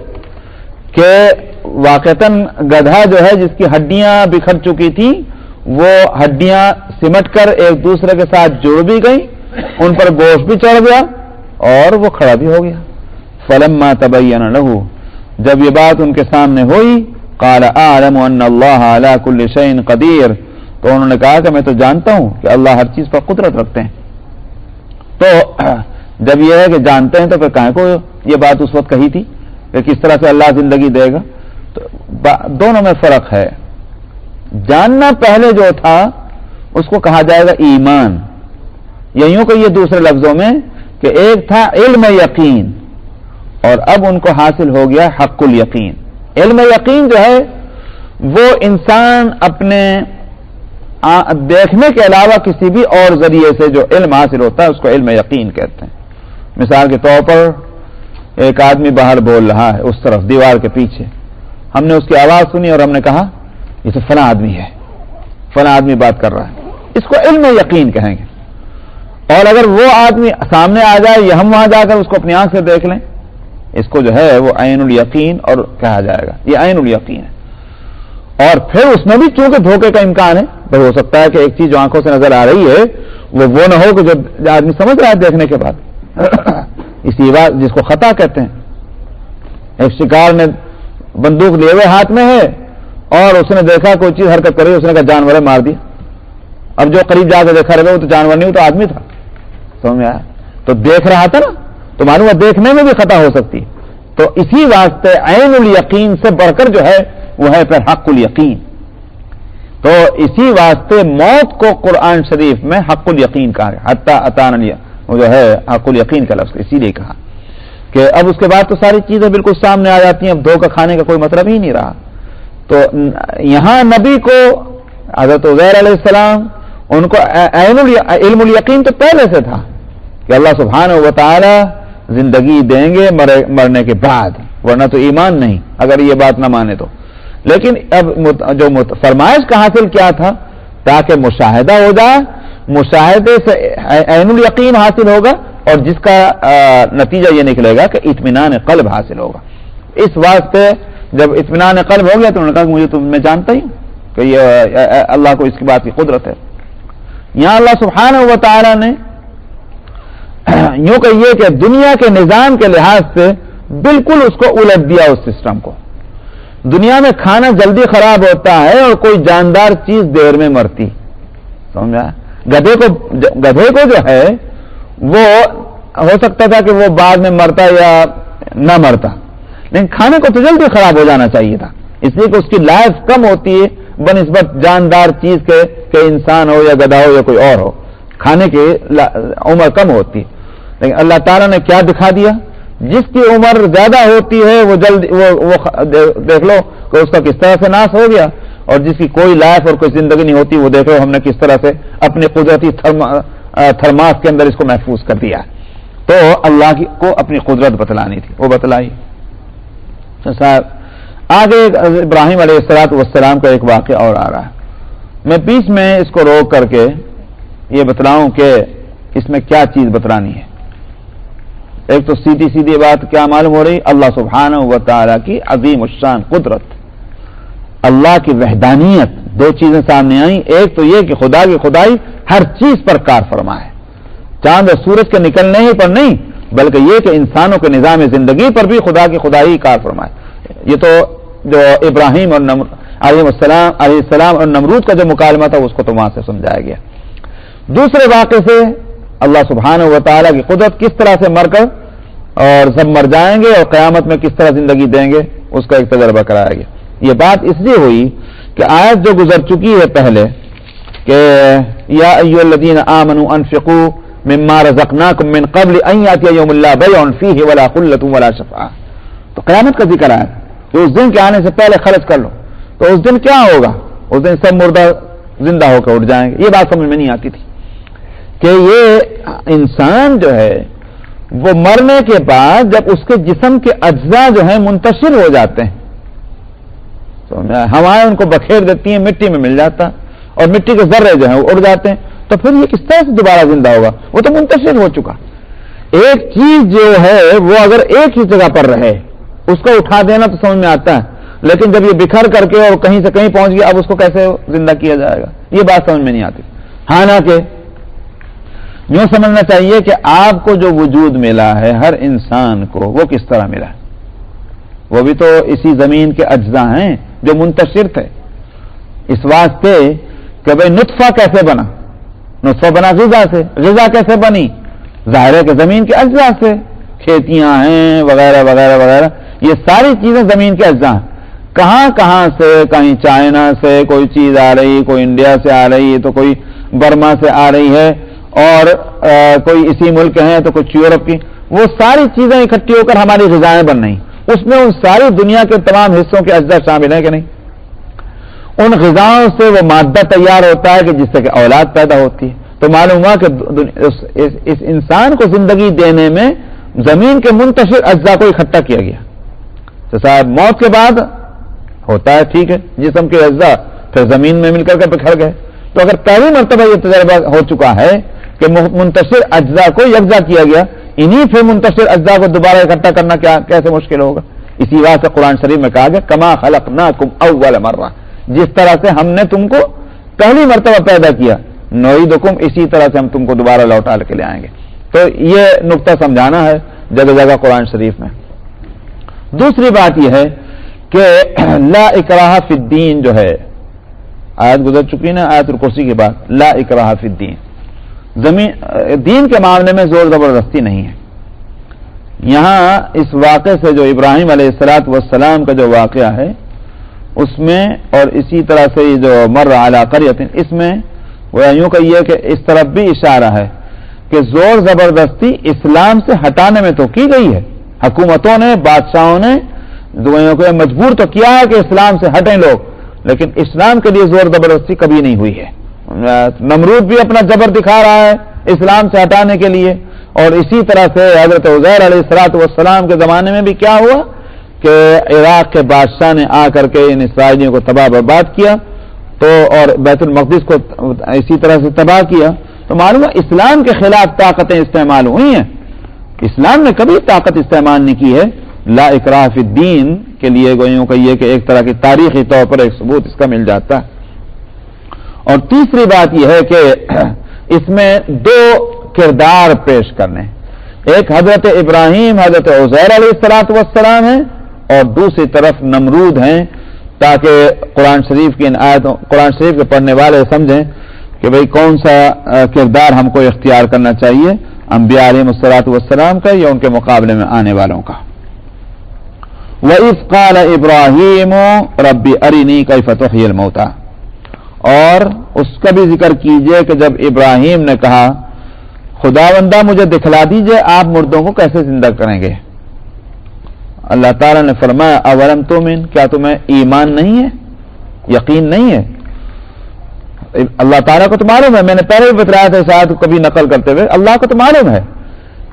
کہ واقعتاً گدھا جو ہے جس کی ہڈیاں بکھر چکی تھیں وہ ہڈیاں سمٹ کر ایک دوسرے کے ساتھ جڑ بھی گئیں، ان پر گوشت بھی چڑھ گیا اور وہ کھڑا بھی ہو گیا. فلما تبین لہ، جب یہ بات ان کے سامنے ہوئی، قال اعلم ان اللہ علی کل شیء قدیر، تو انہوں نے کہا کہ میں تو جانتا ہوں کہ اللہ ہر چیز پر قدرت رکھتے ہیں. تو جب یہ ہے کہ جانتے ہیں تو پھر کہیں کو یہ بات اس وقت کہی تھی کہ کس طرح سے اللہ زندگی دے گا. تو دونوں میں فرق ہے. جاننا پہلے جو تھا اس کو کہا جائے گا ایمان، یا یوں کہ یہ دوسرے لفظوں میں کہ ایک تھا علم یقین اور اب ان کو حاصل ہو گیا حق الیقین. علم یقین جو ہے وہ انسان اپنے دیکھنے کے علاوہ کسی بھی اور ذریعے سے جو علم حاصل ہوتا ہے اس کو علم یقین کہتے ہیں. مثال کے طور پر ایک آدمی باہر بول رہا ہے اس طرف دیوار کے پیچھے، ہم نے اس کی آواز سنی اور ہم نے کہا یہ تو فلاں آدمی ہے، فلاں آدمی بات کر رہا ہے، اس کو علم یقین کہیں گے. اور اگر وہ آدمی سامنے آ جائے یا ہم وہاں جا کر اس کو اپنی آنکھ سے دیکھ لیں، اس کو جو ہے وہ عین الیقین اور کہا جائے گا، یہ عین الیقین ہے. اور پھر اس میں بھی چونکہ دھوکے کا امکان ہے، بھائی ہو سکتا ہے کہ ایک چیز جو آنکھوں سے نظر آ رہی ہے وہ نہ ہو کہ جو آدمی سمجھ رہا ہے دیکھنے کے بعد. اسی بات جس کو خطا کہتے ہیں. ایک شکار نے بندوق لیے ہوئے ہاتھ میں ہے اور اس نے دیکھا کوئی چیز حرکت کر رہی، اس نے کہا جانور ہے، مار دیا. اب جو قریب جا کے دیکھا رہے وہ تو جانور نہیں، وہ تو آدمی تھا. سمجھ میں آیا؟ تو دیکھ رہا تھا نا، تو معلوم ہے دیکھنے میں بھی خطا ہو سکتی. تو اسی واسطے عین الیقین سے بڑھ کر جو ہے وہ ہے پھر حق الیقین. تو اسی واسطے موت کو قرآن شریف میں حق الیقین کہا ہے. حتی اتانا وہ جو ہے حق الیقین کا لفظ اسی لیے کہا کہ اب اس کے بعد تو ساری چیزیں بالکل سامنے آ جاتی ہیں، اب دھوکہ کھانے کا کوئی مطلب ہی نہیں رہا. تو یہاں نبی کو حضرت عزیر علیہ السلام ان کو علم الیقین تو پہلے سے تھا کہ اللہ سبحانہ و تعالی زندگی دیں گے مرنے کے بعد، ورنہ تو ایمان نہیں اگر یہ بات نہ مانے تو. لیکن اب جو فرمائش کا حاصل کیا تھا تاکہ مشاہدہ ہو جائے، مشاہدے سے عین الیقین حاصل ہوگا اور جس کا نتیجہ یہ نکلے گا کہ اطمینان قلب حاصل ہوگا. اس واسطے جب اطمینان قلب ہو گیا تو انہوں نے کہا کہ مجھے تو میں جانتا ہی ہوں کہ یہ اللہ کو اس کی بات کی قدرت ہے. یہاں اللہ سبحانہ و تعالی نے یوں کہیے کہ دنیا کے نظام کے لحاظ سے بالکل اس کو الٹ دیا. اس سسٹم کو دنیا میں کھانا جلدی خراب ہوتا ہے اور کوئی جاندار چیز دیر میں مرتی. سمجھا؟ گدھے کو جو ہے وہ ہو سکتا تھا کہ وہ بعد میں مرتا یا نہ مرتا، لیکن کھانے کو تو جلدی خراب ہو جانا چاہیے تھا، اس لیے کہ اس کی لائف کم ہوتی ہے بنسبت جاندار چیز کے کہ انسان ہو یا گدھا ہو یا کوئی اور ہو. کھانے کی عمر کم ہوتی ہے، لیکن اللہ تعالیٰ نے کیا دکھا دیا، جس کی عمر زیادہ ہوتی ہے وہ جلد وہ دیکھ لو کہ اس کا کس طرح سے ناس ہو گیا، اور جس کی کوئی لائف اور کوئی زندگی نہیں ہوتی وہ دیکھ لو ہم نے کس طرح سے اپنے قدرتی تھرماس کے اندر اس کو محفوظ کر دیا۔ تو اللہ کو اپنی قدرت بتلانی تھی، وہ بتلائی۔ صاحب آگے ابراہیم علیہ السلام کا ایک واقعہ اور آ رہا ہے، میں بیچ میں اس کو روک کر کے یہ بتلاؤں کہ اس میں کیا چیز بتلانی ہے۔ ایک تو سیدھی بات کیا معلوم ہو رہی، اللہ سبحانہ و تعالیٰ کی عظیم الشان قدرت، اللہ کی وحدانیت، دو چیزیں سامنے آئیں۔ ایک تو یہ کہ خدا کی خدائی ہر چیز پر کار فرما ہے، چاند اور سورج کے نکلنے ہی پر نہیں بلکہ یہ کہ انسانوں کے نظام زندگی پر بھی خدا کی خدائی کار فرمائے۔ یہ تو جو ابراہیم اور علیہ السلام اور نمرود کا جو مکالمہ تھا اس کو تو وہاں سے سمجھایا گیا۔ دوسرے واقعے سے اللہ سبحانہ و تعالیٰ کی قدرت کس طرح سے مر کر اور سب مر جائیں گے اور قیامت میں کس طرح زندگی دیں گے اس کا ایک تجربہ کرایا گیا۔ یہ بات اس لیے ہوئی کہ آیت جو گزر چکی ہے پہلے کہ یا ایھا الذین آمنوا انفقوا مما رزقناکم من قبل ان یأتی یوم لا بیع فیہ ولا خلۃ ولا شفاعۃ، تو قیامت کا ذکر آیا کہ اس دن کے آنے سے پہلے خرچ کر لو۔ تو اس دن کیا ہوگا؟ اس دن سب مردہ زندہ ہو کر اٹھ جائیں گے۔ یہ بات سمجھ میں نہیں آتی تھی کہ یہ انسان جو ہے وہ مرنے کے بعد جب اس کے جسم کے اجزاء جو ہیں منتشر ہو جاتے ہیں، تو ہوائیں ان کو بکھیر دیتی ہیں، مٹی میں مل جاتا اور مٹی کے ذرے جو ہیں وہ اڑ جاتے ہیں، تو پھر یہ کس طرح سے دوبارہ زندہ ہوگا؟ وہ تو منتشر ہو چکا۔ ایک چیز جو ہے وہ اگر ایک ہی جگہ پر رہے اس کو اٹھا دینا تو سمجھ میں آتا ہے، لیکن جب یہ بکھر کر کے اور کہیں سے کہیں پہنچ گیا اب اس کو کیسے زندہ کیا جائے گا؟ یہ بات سمجھ میں نہیں آتی۔ حالانکہ یوں سمجھنا چاہیے کہ آپ کو جو وجود ملا ہے ہر انسان کو وہ کس طرح ملا ہے؟ وہ بھی تو اسی زمین کے اجزاء ہیں جو منتشر تھے۔ اس واسطے کہ بھئی نطفہ کیسے بنا؟ نطفہ بنا غذا سے، غذا کیسے بنی؟ ظاہر ہے کہ زمین کے اجزاء سے، کھیتیاں ہیں وغیرہ وغیرہ وغیرہ، یہ ساری چیزیں زمین کے اجزاء ہیں۔ کہاں سے، کہیں چائنا سے کوئی چیز آ رہی، کوئی انڈیا سے آ رہی ہے تو کوئی برما سے آ رہی ہے، اور کوئی اسی ملک ہیں تو کچھ یورپ کی، وہ ساری چیزیں اکٹھی ہو کر ہماری غذائیں بن رہی، اس میں ان ساری دنیا کے تمام حصوں کے اجزاء شامل ہیں کہ نہیں؟ ان غذاؤں سے وہ مادہ تیار ہوتا ہے کہ جس سے کہ اولاد پیدا ہوتی ہے۔ تو معلوم ہوا کہ اس انسان کو زندگی دینے میں زمین کے منتشر اجزاء کو اکٹھا کیا گیا۔ تو صاحب موت کے بعد ہوتا ہے ٹھیک ہے، جسم کے اجزاء پھر زمین میں مل کر بکھر گئے۔ تو اگر پہلی مرتبہ یہ تجربہ ہو چکا ہے کہ منتشر اجزاء کو یکجا کیا گیا، انہی پھر منتشر اجزاء کو دوبارہ اکٹھا کرنا کیسے مشکل ہوگا؟ اسی بات سے قرآن شریف میں کہا گیا کما خلقناکم اول مرہ، جس طرح سے ہم نے تم کو پہلی مرتبہ پیدا کیا، نعیدکم، اسی طرح سے ہم تم کو دوبارہ لوٹا کے لے آئیں گے۔ تو یہ نقطہ سمجھانا ہے جگہ جگہ قرآن شریف میں۔ دوسری بات یہ ہے کہ لا اکراہ فی الدین جو ہے، آیت گزر چکی نا آیت الکرسی کے بعد، لا اکراہ فی الدین، دین کے معاملے میں زور زبردستی نہیں ہے۔ یہاں اس واقعے سے جو ابراہیم علیہ السلام کا جو واقعہ ہے اس میں، اور اسی طرح سے جو مر علی قریۃ، اس میں وہ یوں کہیے کہ اس طرف بھی اشارہ ہے کہ زور زبردستی اسلام سے ہٹانے میں تو کی گئی ہے، حکومتوں نے، بادشاہوں نے دنیا کو مجبور تو کیا ہے کہ اسلام سے ہٹیں لوگ، لیکن اسلام کے لیے زور زبردستی کبھی نہیں ہوئی ہے۔ نمرود بھی اپنا جبر دکھا رہا ہے اسلام سے ہٹانے کے لیے، اور اسی طرح سے حضرت عزیر علیہ السلام کے زمانے میں بھی کیا ہوا کہ عراق کے بادشاہ نے آ کر کے ان اسرائیلیوں کو تباہ برباد کیا، تو اور بیت المقدس کو اسی طرح سے تباہ کیا۔ تو معلوم ہے اسلام کے خلاف طاقتیں استعمال ہوئی ہیں، اسلام نے کبھی طاقت استعمال نہیں کی ہے۔ لا اکراہ فی الدین کے لیے گوئیوں کا یہ کہ ایک طرح کی تاریخی طور پر ایک ثبوت اس کا مل جاتا ہے۔ اور تیسری بات یہ ہے کہ اس میں دو کردار پیش کرنے، ایک حضرت ابراہیم، حضرت عزیر علیہ السلام ہیں، اور دوسری طرف نمرود ہیں، تاکہ قرآن شریف کی ان آیتوں، قرآن شریف کے پڑھنے والے سمجھیں کہ بھئی کون سا کردار ہم کو اختیار کرنا چاہیے، انبیاء علیہ السلام کا یا ان کے مقابلے میں آنے والوں کا۔ وَإِذْ قَالَ إِبْرَاهِيمُ رَبِّ أَرِنِي كَيْفَ تُحْيِي الْمَوْتَى، اور اس کا بھی ذکر کیجئے کہ جب ابراہیم نے کہا خداوندہ مجھے دکھلا دیجئے آپ مردوں کو کیسے زندہ کریں گے، اللہ تعالیٰ نے فرمایا اولم تؤمن، کیا تمہیں ایمان نہیں ہے، یقین نہیں ہے؟ اللہ تعالیٰ کو تو معلوم ہے، میں نے پہلے بھی بتایا تھا شاید کبھی نقل کرتے ہوئے، اللہ کو تو معلوم ہے،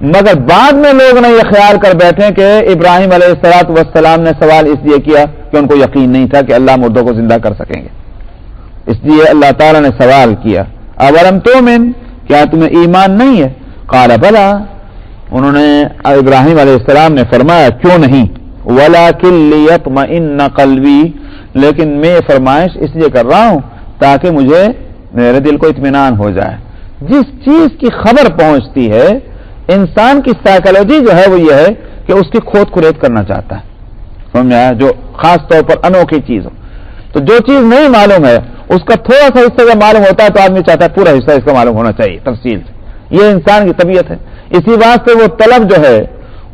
مگر بعد میں لوگ نے یہ خیال کر بیٹھے کہ ابراہیم علیہ الصلوۃ والسلام نے سوال اس لیے کیا کہ ان کو یقین نہیں تھا کہ اللہ مردوں کو زندہ کر سکیں گے، اس لیے اللہ تعالیٰ نے سوال کیا اولم تؤمن، کیا تمہیں ایمان نہیں ہے؟ قال بلا، انہوں نے ابراہیم علیہ السلام نے فرمایا کیوں نہیں، ولکن لیطمئن قلبی، لیکن میں فرمائش اس لیے کر رہا ہوں تاکہ مجھے میرے دل کو اطمینان ہو جائے۔ جس چیز کی خبر پہنچتی ہے انسان کی سائیکالوجی جو ہے وہ یہ ہے کہ اس کی کھود کھرید کرنا چاہتا ہے، سمجھ میں آیا؟ جو خاص طور پر انوکھی چیز ہو، تو جو چیز نہیں معلوم ہے اس کا تھوڑا سا حصہ جب معلوم ہوتا ہے تو آدمی چاہتا ہے پورا حصہ اس کا معلوم ہونا چاہیے تفصیل سے، یہ انسان کی طبیعت ہے۔ اسی واسطے وہ طلب جو ہے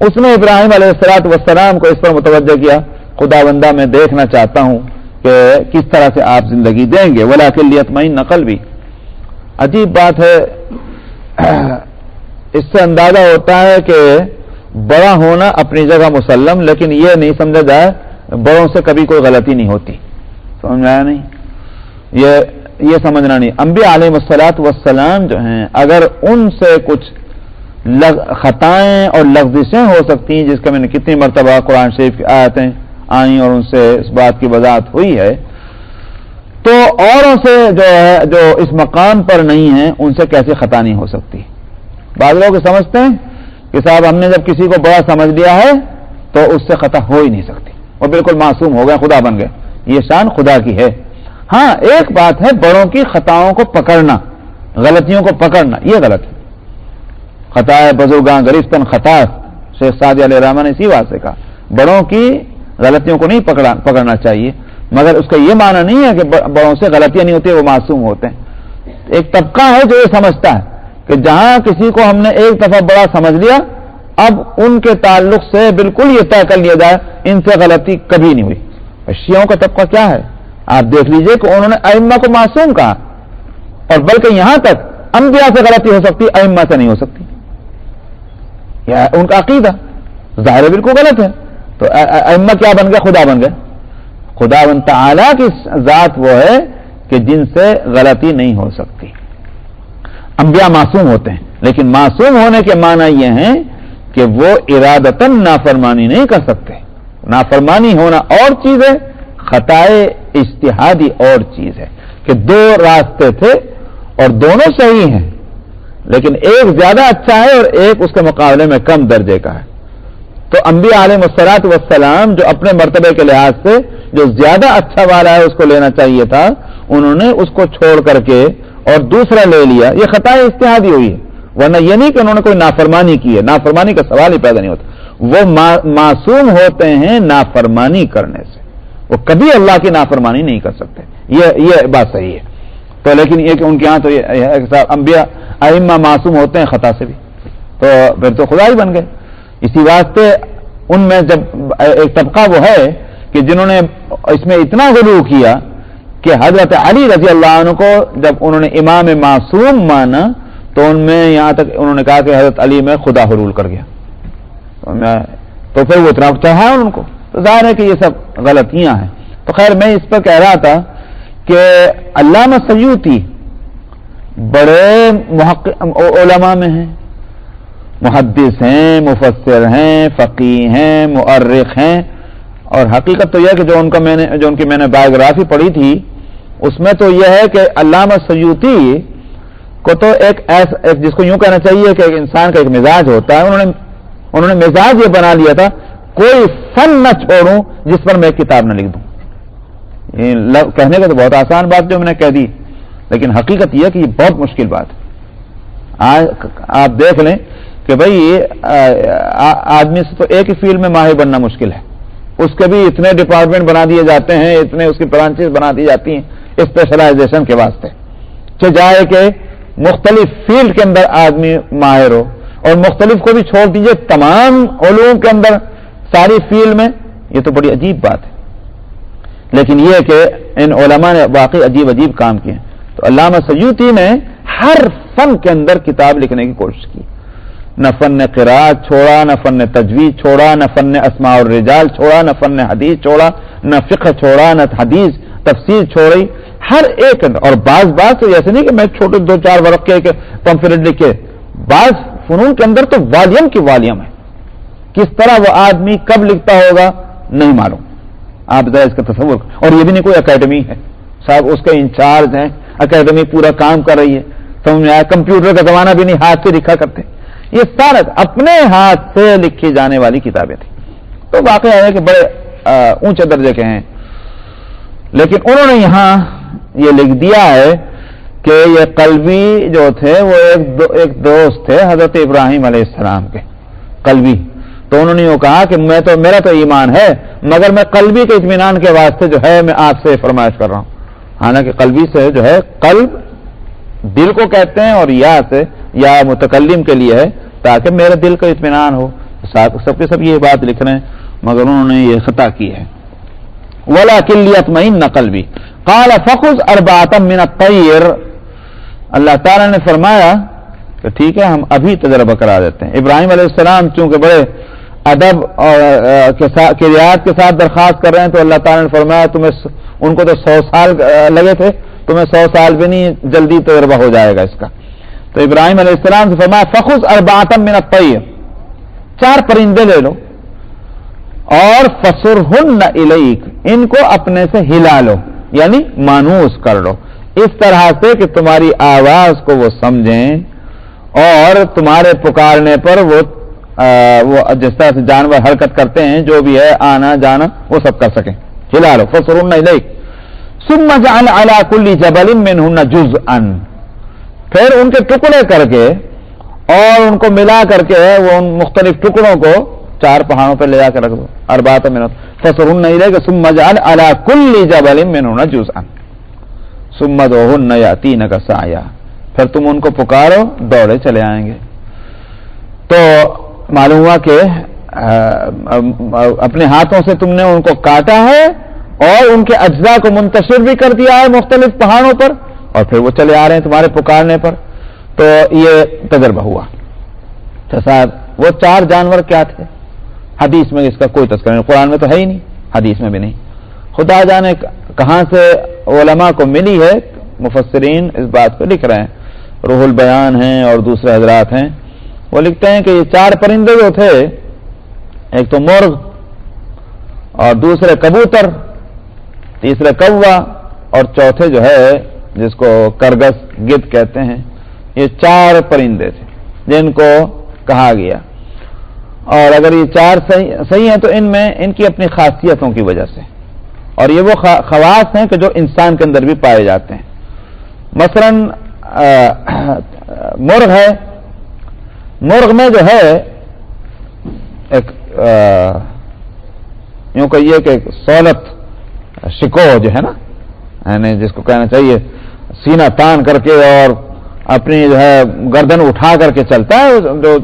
اس نے ابراہیم علیہ الصلوۃ والسلام کو اس پر متوجہ کیا، خداوندہ میں دیکھنا چاہتا ہوں کہ کس طرح سے آپ زندگی دیں گے، ولکن لیطمئن قلبی۔ عجیب بات ہے، اس سے اندازہ ہوتا ہے کہ بڑا ہونا اپنی جگہ مسلم، لیکن یہ نہیں سمجھا جائے بڑوں سے کبھی کوئی غلطی نہیں ہوتی، سمجھ آیا نہیں؟ یہ سمجھنا نہیں۔ انبیاء علیہ الصلوۃ والسلام جو ہیں اگر ان سے کچھ خطائیں اور لغزشیں ہو سکتی ہیں، جس کا میں نے کتنی مرتبہ قرآن شریف کی آیتیں آئیں اور ان سے اس بات کی وضاحت ہوئی ہے، تو اوروں سے جو ہے جو اس مقام پر نہیں ہیں ان سے کیسے خطا نہیں ہو سکتی؟ بعض لوگ سمجھتے ہیں کہ صاحب ہم نے جب کسی کو بڑا سمجھ لیا ہے تو اس سے خطا ہو ہی نہیں سکتی، وہ بالکل معصوم ہو گئے، خدا بن گئے، یہ شان خدا کی ہے۔ ہاں ایک بات ہے بڑوں کی خطاؤں کو پکڑنا، غلطیوں کو پکڑنا، یہ غلط ہے۔ خطا بزرگاں گرفتن خطا، شیخ سعدی علیہ الرحمٰن نے اسی بات سے کہا بڑوں کی غلطیوں کو نہیں پکڑنا چاہیے، مگر اس کا یہ معنی نہیں ہے کہ بڑوں سے غلطیاں نہیں ہوتی، وہ معصوم ہوتے ہیں۔ ایک طبقہ ہے جو یہ سمجھتا ہے کہ جہاں کسی کو ہم نے ایک دفعہ بڑا سمجھ لیا اب ان کے تعلق سے بالکل یہ طے کر لیا جائے ان سے غلطی کبھی نہیں ہوئی۔ شیعوں کا طبقہ کیا ہے آپ دیکھ لیجئے کہ انہوں نے ائمہ کو معصوم کہا، اور بلکہ یہاں تک انبیاء سے غلطی ہو سکتی ائمہ سے نہیں ہو سکتی، یہ ان کا عقیدہ ظاہر بالکل غلط ہے۔ تو ائمہ کیا بن گئے؟ خدا بن گئے۔ خداوند تعالیٰ کی ذات وہ ہے کہ جن سے غلطی نہیں ہو سکتی۔ انبیاء معصوم ہوتے ہیں، لیکن معصوم ہونے کے معنی یہ ہیں کہ وہ ارادتاً نافرمانی نہیں کر سکتے۔ نافرمانی ہونا اور چیز ہے، خطائے اجتہادی اور چیز ہے، کہ دو راستے تھے اور دونوں صحیح ہیں، لیکن ایک زیادہ اچھا ہے اور ایک اس کے مقابلے میں کم درجے کا ہے۔ تو انبیاء علیہ الصلوۃ والسلام جو اپنے مرتبے کے لحاظ سے جو زیادہ اچھا والا ہے اس کو لینا چاہیے تھا، انہوں نے اس کو چھوڑ کر کے اور دوسرا لے لیا، یہ خطائے اجتہادی ہوئی ہے، ورنہ یہ نہیں کہ انہوں نے کوئی نافرمانی کی ہے، نافرمانی کا سوال ہی پیدا نہیں ہوتا۔ وہ معصوم ہوتے ہیں نافرمانی کرنے سے، وہ کبھی اللہ کی نافرمانی نہیں کر سکتے، یہ بات صحیح ہے۔ تو لیکن یہ کہ ان کے ہاں تو یہ انبیاء ائمہ معصوم ہوتے ہیں خطا سے بھی، تو پھر تو خدا ہی بن گئے۔ اسی واسطے ان میں جب ایک طبقہ وہ ہے کہ جنہوں نے اس میں اتنا غلو کیا کہ حضرت علی رضی اللہ عنہ کو جب انہوں نے امام معصوم مانا تو ان میں یہاں تک انہوں نے کہا کہ حضرت علی میں خدا حلول کر گیا، تو پھر وہ اتنا چاہا ان کو، تو ظاہر ہے کہ یہ سب غلطیاں ہیں۔ تو خیر میں اس پر کہہ رہا تھا کہ علامہ سیوطی بڑے علماء میں ہیں، محدث ہیں، مفسر ہیں، فقیہ ہیں، مؤرخ ہیں، اور حقیقت تو یہ کہ جو ان کی میں نے بایوگرافی پڑھی تھی اس میں تو یہ ہے کہ علامہ سیوطی کو تو ایک جس کو یوں کہنا چاہیے کہ ایک انسان کا ایک مزاج ہوتا ہے، انہوں نے مزاج یہ بنا لیا تھا کوئی فن نہ چھوڑوں جس پر میں ایک کتاب نہ لکھ دوں۔ کہنے کا تو بہت آسان بات جو میں نے کہہ دی، لیکن حقیقت یہ کہ یہ بہت مشکل بات ہے۔ آپ دیکھ لیں کہ بھائی آدمی سے تو ایک ہی فیلڈ میں ماہر بننا مشکل ہے، اس کے بھی اتنے ڈپارٹمنٹ بنا دیے جاتے ہیں، اتنے اس کی برانچز بنا دی جاتی ہیں اسپیشلائزیشن کے واسطے، چاہے کہ مختلف فیلڈ کے اندر آدمی ماہر ہو، اور مختلف کو بھی چھوڑ دیجئے تمام علوم کے اندر ساری فیلڈ میں، یہ تو بڑی عجیب بات ہے۔ لیکن یہ کہ ان علماء نے واقعی عجیب کام کیے، تو تو علامہ سیوطی نے ہر فن کے اندر کتاب لکھنے کی کوشش کی، نہ فن قراءت چھوڑا، نہ فن تجوید چھوڑا، نہ فن اسماء الرجال چھوڑا، نہ فن حدیث چھوڑا، نہ فقہ چھوڑا، نہ حدیث تفسیر چھوڑی، ہر ایک اندر. اور بعض تو ایسے نہیں کہ میں چھوٹے 2-4 ورق کے پمفلیٹ لکھے، بعض فنون کے اندر تو والیم کی والیم ہے. کس طرح وہ آدمی کب لکھتا ہوگا نہیں معلوم، آپ ذرا اس کا تصور. اور یہ بھی نہیں کوئی اکیڈمی ہے صاحب، اس کے انچارج ہیں، اکیڈمی پورا کام کر رہی ہے. سمجھ میں آیا؟ کمپیوٹر کا زمانہ بھی نہیں، ہاتھ سے لکھا کرتے. یہ سارا اپنے ہاتھ سے لکھی جانے والی کتابیں تھیں. تو واقعہ ہے کہ بڑے اونچے درجے کے ہیں، لیکن انہوں نے یہاں یہ لکھ دیا ہے کہ یہ قلبی جو تھے وہ ایک دوست تھے حضرت ابراہیم علیہ السلام کے، قلبی. تو انہوں نے یہ کہا کہ میرا تو ایمان ہے، مگر میں قلبی کے اطمینان کے واسطے جو ہے میں آپ سے فرمائش کر رہا ہوں. حالانکہ قلبی سے جو ہے قلب دل کو کہتے ہیں، اور یا سے یا متکلم کے لیے ہے تاکہ میرے دل کا اطمینان ہو. سب کے سب یہ بات لکھ رہے ہیں، مگر انہوں نے یہ خطا کی ہے. وَلَكِنْ لِيَطْمَئِنَّ قَلْبِي قَالَ فَخُذْ أَرْبَعَةً مِّنَ الطَّيْرِ. اللہ تعالیٰ نے فرمایا کہ ٹھیک ہے ہم ابھی تجربہ کرا دیتے ہیں. ابراہیم علیہ السلام چونکہ بڑے ادب اور کی رعایت کے ساتھ درخواست کر رہے ہیں، تو اللہ تعالیٰ نے فرمایا ان کو تو 100 سال لگے تھے، تمہیں 100 سال بھی نہیں، جلدی تجربہ ہو جائے گا اس کا. تو ابراہیم علیہ السلام سے فرمایا فخذ أربعة من الطير، 4 پرندے لے لو، اور فصرهن إليك، ان کو اپنے سے ہلا لو، یعنی مانوس کر لو، اس طرح سے کہ تمہاری آواز کو وہ سمجھیں اور تمہارے پکارنے پر وہ جس طرح سے جانور حرکت کرتے ہیں، جو بھی ہے آنا جانا وہ سب کر سکیں. ہلا لو. فصرهن إليك ثم جعل على كل جبل منهن جزءا، پھر ان کے ٹکڑے کر کے اور ان کو ملا کر کے وہ ان مختلف ٹکڑوں کو 4 پہاڑوں پہ لے جا کے رکھ دو. 4 منٹ فصرهن إليك ثم جعل على كل جبل منهن جزءا ثم ادعوهن يأتينك سعيا، پھر تم ان کو پکارو دوڑے چلے آئیں گے. تو معلوم ہوا کہ اپنے ہاتھوں سے تم نے ان کو کاٹا ہے اور ان کے اجزاء کو منتشر بھی کر دیا ہے مختلف پہاڑوں پر، اور پھر وہ چلے آ رہے ہیں تمہارے پکارنے پر. تو یہ تجربہ ہوا. تو صاحب وہ 4 جانور کیا تھے؟ حدیث میں اس کا کوئی تذکرہ نہیں، قرآن میں تو ہے ہی نہیں، حدیث میں بھی نہیں. خدا جانے کہاں سے علماء کو ملی ہے. مفسرین اس بات پہ لکھ رہے ہیں، روح البیان ہیں اور دوسرے حضرات ہیں، وہ لکھتے ہیں کہ یہ 4 پرندے جو تھے، ایک تو مرغ اور دوسرے کبوتر، تیسرے کوا اور چوتھے جو ہے جس کو کرگس گدھ کہتے ہیں، یہ 4 پرندے تھے جن کو کہا گیا. اور اگر یہ 4 صحیح ہیں تو ان میں ان کی اپنی خاصیتوں کی وجہ سے، اور یہ وہ خواص ہیں کہ جو انسان کے اندر بھی پائے جاتے ہیں. مثلا مرغ ہے، مرغ میں جو ہے ایک یوں کہیے کہ سہولت شکو جو ہے نا، یعنی جس کو کہنا چاہیے سینہ تان کر کے اور اپنی جو ہے گردن اٹھا کر کے چلتا ہے، جو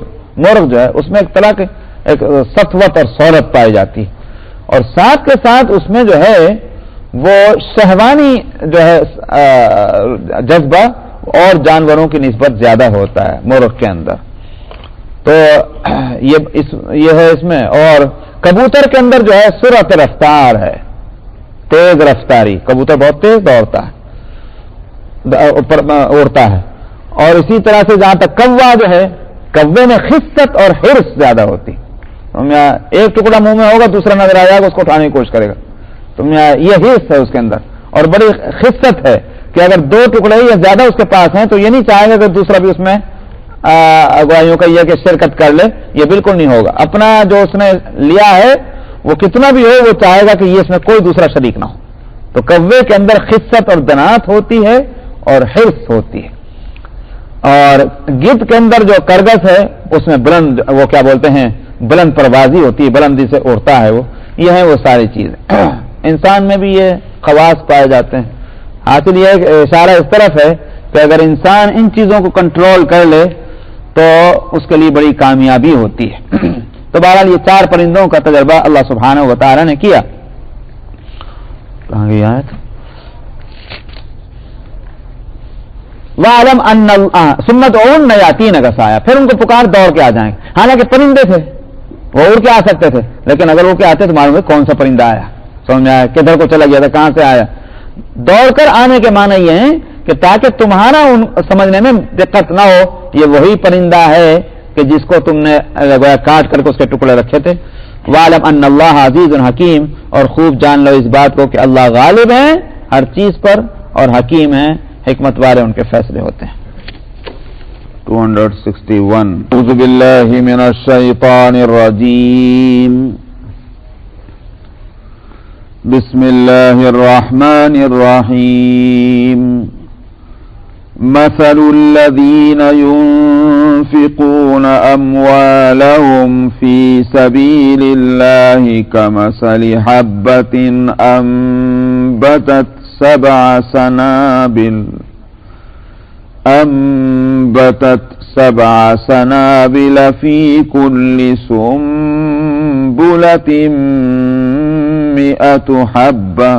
مرغ جو ہے اس میں ایک طرح کے ایک سطوت اور سہولت پائی جاتی ہے. اور ساتھ کے ساتھ اس میں جو ہے وہ شہوانی جو ہے جذبہ اور جانوروں کی نسبت زیادہ ہوتا ہے مرغ کے اندر. تو یہ ہے اس میں. اور کبوتر کے اندر جو ہے سرعت رفتار ہے، تیز رفتاری. کبوتر بہت تیز دوڑتا ہے، اڑتا ہے. اور اسی طرح سے جہاں تک کوا جو ہے، کوے میں خست اور حرص زیادہ ہوتی. ایک ٹکڑا منہ میں ہوگا، دوسرا نظر آ جائے گا، اس کو اٹھانے کی کوشش کرے گا. یہ حرص ہے اس کے اندر، اور بڑی خست ہے کہ اگر 2 ٹکڑے یا زیادہ اس کے پاس ہیں تو یہ نہیں چاہے گا کہ دوسرا بھی اس میں اگوائیوں کا یہ کہ شرکت کر لے. یہ بالکل نہیں ہوگا. اپنا جو اس نے لیا ہے وہ کتنا بھی ہو، وہ چاہے گا کہ یہ اس میں کوئی دوسرا شریک نہ ہو. تو کوے کے اندر خست اور دنات ہوتی ہے اور حرص ہوتی ہے. اور گدھ کے اندر جو کرگس ہے اس میں بلند، وہ کیا بولتے ہیں، بلند پروازی ہوتی ہے، بلندی سے اڑتا ہے وہ. یہ ہے وہ ساری چیزیں. انسان میں بھی یہ خواص پائے جاتے ہیں. حاصل یہ اشارہ اس طرف ہے کہ اگر انسان ان چیزوں کو کنٹرول کر لے تو اس کے لیے بڑی کامیابی ہوتی ہے. تو بہرحال یہ 4 پرندوں کا تجربہ اللہ سبحانہ و تعالی نے کیا. کہاں گئی آیت؟ وَعَلَمْ أَنَّ ثُمَّ ادْعُوهُنَّ يَأْتِينَكَ سَعْيًا، پھر ان کو پکار دوڑ کے آ جائیں گے. حالانکہ پرندے تھے، وہ اڑ کے آ سکتے تھے، لیکن اگر وہ کے آتے تو معلوم ہے کون سا پرندہ آیا، سمجھ میں آیا کدھر کو چلا گیا تھا، کہاں سے آیا. دوڑ کر آنے کے معنی یہ ہے کہ تاکہ تمہارا سمجھنے میں دقت نہ ہو یہ وہی پرندہ ہے کہ جس کو تم نے کاٹ کر کے اس کے ٹکڑے رکھے تھے. وَعَلَمْ أَنَّ اللَّهَ عَزِيزٌ حَكِيمٌ، اور خوب جان لو اس بات کو کہ اللہ غالب ہے ہر چیز پر اور حکیم ہے، حکمت والے ان کے فیصلے ہوتے ہیں. 261 اعوذ باللہ من الشیطان الرجیم بسم اللہ الرحمن الرحیم مثل الذین ينفقون اموالهم في سبيل الله كمثل حبة أنبتت سبع سنابل في كل سنبلة 100 حبة